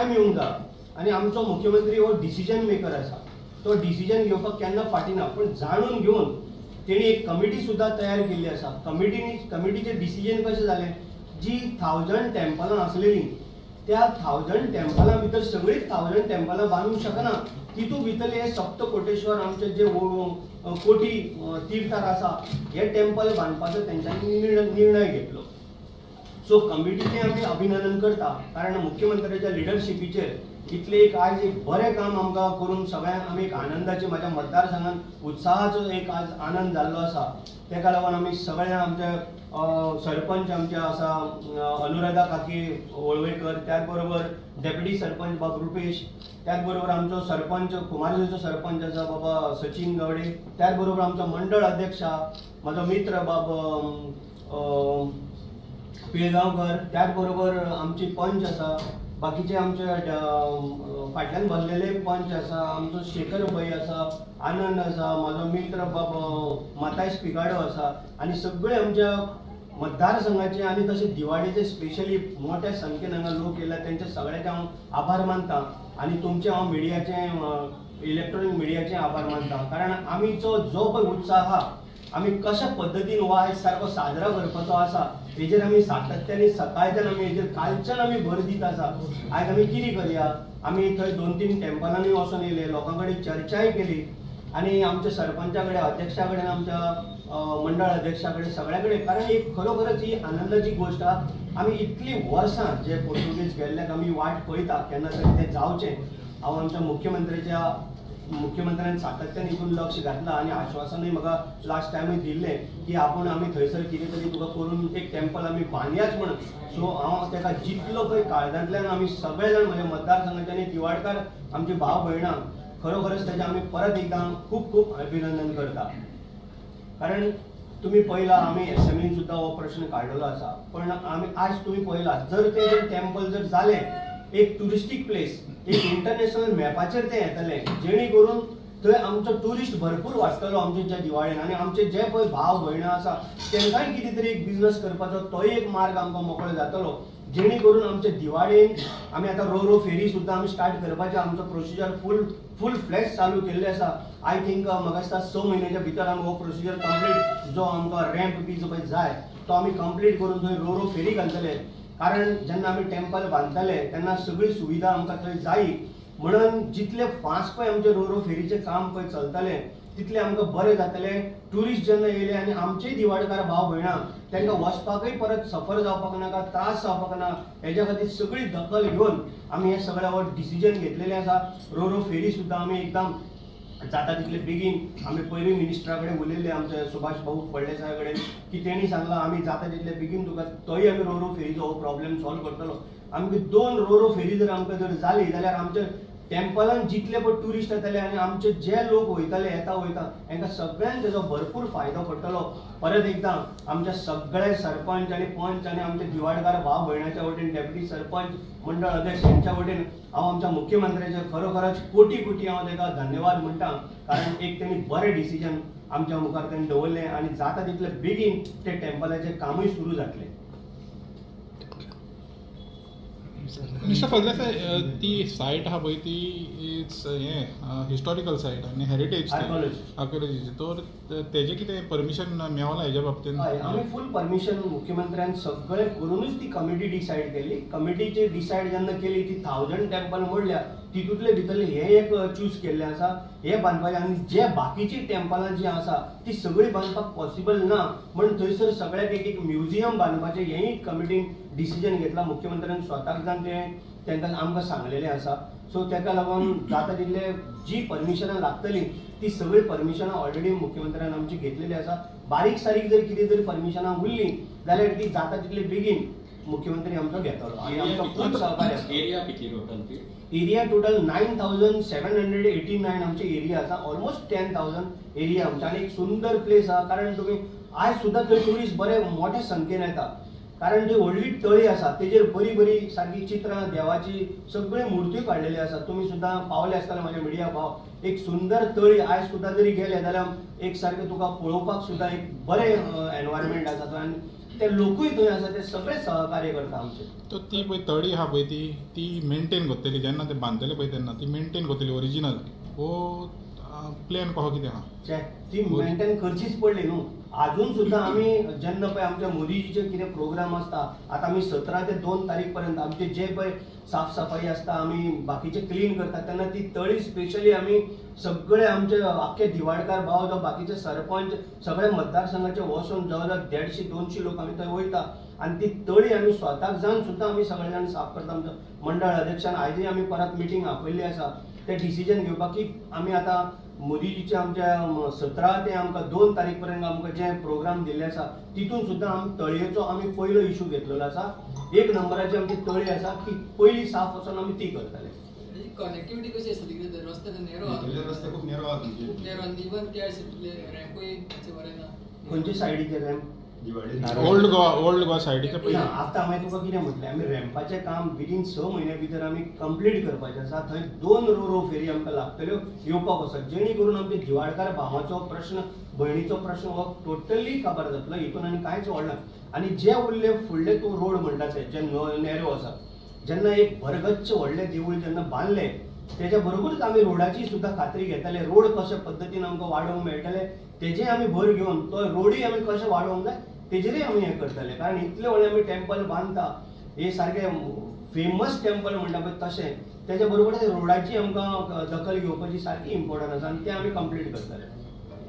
Time येवंक जाय आनी आमचो मुख्यमंत्री हो डिसिजन मेकर आसा. तो डिसिजन घेवपाक केन्ना फाटी ना, पण जाणून घेवन तेणी एक कमिटी सुद्दां तयार केल्ली आसा. कमिटीचें डिसिजन कशें जालें, जी 1000 टेम्पलां आसलेलीं त्या 1000 टेम्पलां भितर सगळींच 1000 टेम्पलां बांदूंक शकना. तितूंत भितरले हे सप्तकोटेश्वर आमचे जे कोटी तीर्थार आसा हे टेम्पल बांदपाचो तेंच्यांनी निर्णय घेतलो. सो कमिटीचें आमी अभिनंदन करता, कारण मुख्यमंत्र्याच्या लिडरशिपीचेर इतले आज एक बरें काम आमकां करून सगळ्यांक आमी एक आनंदाची, म्हाज्या मतदारसंघात उत्साहाचो एक आज आनंद जाल्लो आसा. तेका लागून आमी सगळे आमचे सरपंच आमचे आसा अनुराधा काकी वळवयकर, त्याच बरोबर डेप्युटी सरपंच बाब रुपेश, त्याच बरोबर आमचो सरपंच कुमारजुंचो सरपंच आसा बाबा सचिन गावडे, त्याच बरोबर आमचो मंडळ अध्यक्ष म्हजो मित्र बाब पिळगांवकर, त्याच बरोबर आमची पंच आसा, बाकीचे आमचे फाटल्यान बसलेले पंच आसा, आमचो शेखर भई आसा, आनंद आसा, म्हजो मित्र बाब मातायश पिगाडो आसा, आनी सगळे आमच्या मतदारसंघाचे आनी तशे दिवाळेचे स्पेशली मोठ्या संख्येन हांगा लोक येयला, तेंचे सगळ्याचे हांव आभार मानता. आनी तुमचे हांव मिडियाचे इलेक्ट्रॉनिक मिडियाचे आभार मानता, कारण आमीचो जो पळय उत्साह आहा आमी कशा पद्दतीन हो आयज सारको साजरा करपाचो आसा हेजेर आमी सातत्याने सकाळच्यान आमी हेजेर कालच्यान आमी भर दीत आसा. आयज आमी कितें करया, आमी थंय 2-3 टेम्पलांनी वचून येयले, लोकां कडेन चर्चाय केली आनी आमच्या सरपंचा कडेन, अध्यक्षा कडेन, आमच्या मंडळ अध्यक्षा कडेन, सगळ्या कडेन, कारण एक खरोखरच ही आनंदाची गोश्ट आहा. आमी इतली वर्सां जे पोर्तुगीज गेल्ल्याक आमी वाट पळयता केन्ना तरी तें जावचें. हांव आमच्या मुख्यमंत्र्यान सातत्यान हितून लक्ष घातलां आनी आश्वासनूय म्हाका लास्ट टायमूय दिल्लें की आपण आमी थंयसर कितें तरी तुका करून एक टेम्पल आमी बांदयाच म्हणून. सो हांव तेका जितलो पळय काळजांतल्यान आमी सगळे जाण म्हज्या मतदारसंघाचे आनी दिवाडकार आमची भाव भयणां खरोखरच तेजें आमी परत एकदां खूब खूब अभिनंदन करता. कारण तुम्ही पळयला आमी एसएमएन सुद्दां हो प्रश्न काडलेलो आसा, पण आमी आज तुम्ही पळयला जर तें टेम्पल जर जालें एक टुरिस्टीक प्लेस, एक इंटरनॅशनल मॅपाचेर तें येतलें, जेणे करून थंय आमचो टुरिस्ट भरपूर वाडटलो आमच्या दिवाळेन, आनी आमचे जे पळय भाव भयणां आसा तेंकांय कितें तरी एक बिजनस करपाचो तोय एक मार्ग आमकां मोकळो जातलो, जेणे करून आमच्या दिवाळेन आमी आतां रो फेरी सुद्दां आमी स्टार्ट करपाचें आमचो प्रोसिजर फूल फ्लॅश चालू केल्ले आसा. आय थिंक म्हाका दिसता 6 म्हयन्याच्या भितर आमी हो प्रोसिजर कंप्लीट, जो आमकां रॅम्प बी जो पळय जाय तो आमी कंप्लीट करून थंय रो फेरी घालतले. कारण जेन्ना आमी टेम्पल बांदतले तेन्ना सगळी सुविधा आमकां थंय जायी, म्हणून जितले फास्ट पळय आमचे रो फेरीचें काम पळय चलतलें तितले आमकां बरें जातलें. ट्युरिस्ट जेन्ना येयले आनी आमचेय दिवाडकार भाव भयणां तांकां वचपाकय परत सफर जावपाक नाका, त्रास जावपाक ना, हेज्या खातीर सगळी दखल घेवन आमी हे सगळें हो डिसिजन घेतलेलें आसा. रो फेरी सुद्दां आमी एकदम जाता तितले बेगीन आमी पयलीं मिनिस्टरा कडेन उलयल्ले आमचे सुभाष भाऊ फळदेसाय कडेन की तेणी सांगलां आमी जाता तितले बेगीन तुका तोय आमी रो फेरीचो हो प्रॉब्लेम सॉल्व करतलो. आमकां 2 रो फेरी जर आमकां जर जाली जाल्यार आमच्या टेम्पलान जितले पळय ट्युरिस्ट येतले आनी आमचे जे लोक वयतले येता हांकां सगळ्यांक तेजो भरपूर फायदो पडटलो. परत एकदां आमच्या सगळे सरपंच आनी पंच आनी आमचे दिवाडकार भाव भयणाच्या वटेन, डेप्युटी सरपंच, मंडळ अध्यक्ष यांच्या वटेन हांव आमच्या मुख्यमंत्र्याचे खरोखरच कोटी हांव ताका धन्यवाद म्हणटा, कारण एक तेणी बरें डिसिजन आमच्या मुखार तेणी दवरलें आनी जाता तितले बेगीन ते टेम्पलाचें कामूय सुरू जातलें. मिस्टर फळदेसाय, ती सायट आहा पळय ती इट्स हिस्टॉरिकल सायट आनी हेरिटेज आर्किओलॉजीची, तर तेजें कितें परमिशन मेळ्ळां हेज्या बाबतींत? हय, आमी फूल परमिशन मुख्यमंत्र्यान सगळें करूनच ती कमिटी डिसायड केली. कमिटीचे डिसायड जेन्ना केली ती 1000 टेम्पल म्हणल्या तितूंतले भितरले हे एक चूज केल्लें आसा, हे बांदपाचें, आनी जे बाकीची टेम्पलां जी आसा ती सगळीं बांदपाक पॉसिबल ना म्हणून थंयसर सगळ्याक एक म्युजियम बांदपाचें हेंय कमिटीन डिसिजन घेतलां. मुख्यमंत्र्यान स्वताक जावन तेंकां आमकां सांगलेलें आसा. सो तेका लागून जाता तितले जी परमिशनां लागतली ती सगळी परमिशनां ऑलरेडी मुख्यमंत्र्यान आमची घेतलेली आसा. बारीक सारीक जर कितें तरी परमिशनां उरलीं जाल्यार ती जाता तितले बेगीन मुख्यमंत्री आमचो घेतलो आनी आमचो खूब सहकार्य. एरिया कितली टोटल ती? एरिया टोटल 9789 आमचे एरिया आसा, ऑलमोस्ट 10,000 एरिया आमचा, आनी एक सुंदर प्लेस आहा. कारण तुम्ही आज सुद्दां थंय ट्युरिस्ट बरे मोठ्या संख्येन येता, कारण जी व्हडली तळी आसा तेजेर बरी सारकी चित्रां देवाची सगळ्यो मुर्त्यो काडलेल्यो आसा. तुम्ही सुद्दां पावले आसतले म्हाजे मिडिया भाव, एक सुंदर तळी आज सुद्दां जरी गेले जाल्यार एक सारकें तुका पळोवपाक सुद्दां एक बरें एनवायरमेंट आसा. आनी ते लोकूय थंय आसा ते सगळे सहकार्य करता आमचे. तो ती पळय तळी आहा पळय ती मेंटेन करतली जेन्ना ते बांदतले पळय तेन्ना ती मेंटेन करतली ओरिजिनल वो प्लॅन कसो कितें आहा? ती मेंटेन करचीच पडली न्हू. अजून सुद्धा आम्ही जेन्ना पळय आमच्या मोदीजीचे कितें प्रोग्राम आसता, आतां आमी 17 ते 2 तारीख पर्यंत आमचे जे पळय साफसफाई आसता आमी बाकीचे क्लीन करतात तेन्ना ती तळी स्पेशली आमी सगळे आमचे आख्खे दिवाडकार भाव जावं बाकीचे सरपंच सगळे मतदारसंघाचे वचून जवळ 150-200 लोक आमी थंय वयता आणि ती तळी आमी स्वताक जावन सुद्धा आमी सगळे जाण साफ करता. आमच्या मंडळ अध्यक्षान आयजूय आमी परत मिटींग आपयल्ली आसा ते डिसिजन घेवपाक की आमी आतां मोदीजीचे आमच्या 17 ते आमकां 2 तारीख पर्यंत आमकां जे प्रोग्राम दिल्ले आसा तितून सुद्धा आमी तळयेचो आमी पयलो इशू घेतलेलो आसा. 1 नंबराची आमची तळी आसा की पयली साफ वचून आमी ती करतले. कनेक्टिविटी कशी आसा तिकडे रस्ते नेरो रस्ते खूप नेरो आहा तुमचे. खूप नेरो आनी इवन त्या रॅम्पूय बरें ना. खंयचे सायडीचे रॅम्प? ओल्ड गोवा सायडीचे पळय आतां हांवें तुका कितें म्हटलें आमी रॅम्पाचें काम विदीन 6 म्हयन्या भितर आमी कंप्लीट करपाचें आसा. थंय 2 रो फेरी आमकां लागतल्यो येवपाक वचत जेणे करून आमच्या दिवाडकार भावाचो प्रश्न भयणीचो प्रश्न हो टोटली काबार जातलो. हितून आनी कांयच व्हडना. आनी जे उरले फुडले तूं रोड म्हणटा ते जे नेरो आसा जेन्ना एक भरगच्च व्हडलें देवूळ जेन्ना बांदलें तेच्या बरोबरच आमी रोडाची सुद्धा खात्री घेतले. रोड कशे पद्दतीन आमकां वाडोवंक मेळटले तेजे आमी भर घेवन तो रोडूय आमी कशें वाडोवंक जाय तेजेरूय आमी हें करतले. कारण इतले व्हडले आमी टेम्पल बांदता हे सारके फेमस टेम्पल म्हणटा पळय तशें तेच्या बरोबर रोडाची आमकां दखल घेवपाची सारकी इम्पॉर्टंट आसा आनी तें आमी कंप्लीट करतले.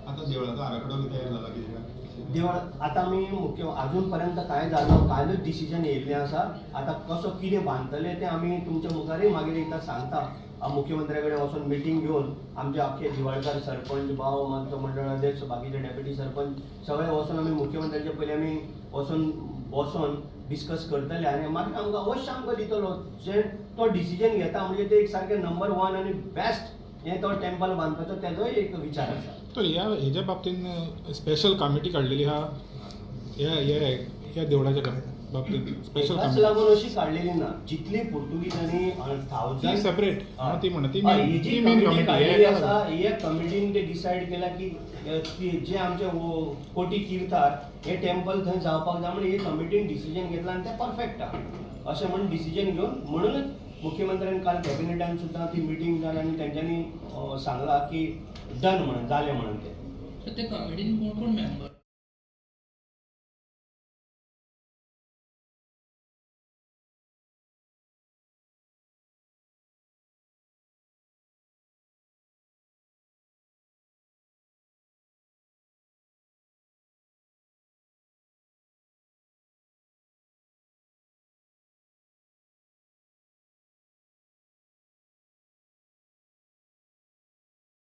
आता देवळाचो आराखडो बी तयार जाला कितें? देवळ आतां आमी मुख्य अजून पर्यंत कांय जालो कालच डिसिजन येयल्लें आसा. आतां कसो कितें बांदतले तें आमी तुमच्या मुखारय मागीर एकदां सांगता. मुख्यमंत्र्या कडेन वचून मिटींग घेवन आमचे आख्खे दिवाडकार सरपंच भाव आमचो मंडळ अध्यक्ष बाकीचे डेप्युटी सरपंच सगळे वचून आमी मुख्यमंत्र्याचे पयलीं आमी वचून डिस्कस करतले आनी मागीर आमकां अवश्य आमकां दितलो जे तो डिसिजन घेता म्हणजे ते एक सारके नंबर 1 आनी बेस्ट हे तो टेम्पल बांदपाचो तेजोय एक विचार आसा. तर हेच्या बाबतीन स्पेशल कमिटी काडलेली आहा ह्या देवळाच्या बाबतीन स्पेशल ताका लागून अशी काडलेली ना. जितली पुर्तुगीजांनी 1000 सेपरेट ती म्हणा ती जी मेन कमिटी काडलेली कमिटी आसा हे कमिटीन ते डिसायड केला की जे आमचे कोटी तीर्थार हे टेम्पल थंय जावपाक जाय म्हणून हे कमिटीन डिसिजन घेतला आणि ते परफेक्ट आहा अशें म्हणून डिसिजन घेवन म्हणूनच मुख्यमंत्र्यान काल कॅबिनेटान सुद्दां ती मिटींग जाली आनी तेंच्यांनी सांगला की डन म्हणून जालें म्हणून ते. ते कमिटीन कोण मेंबर?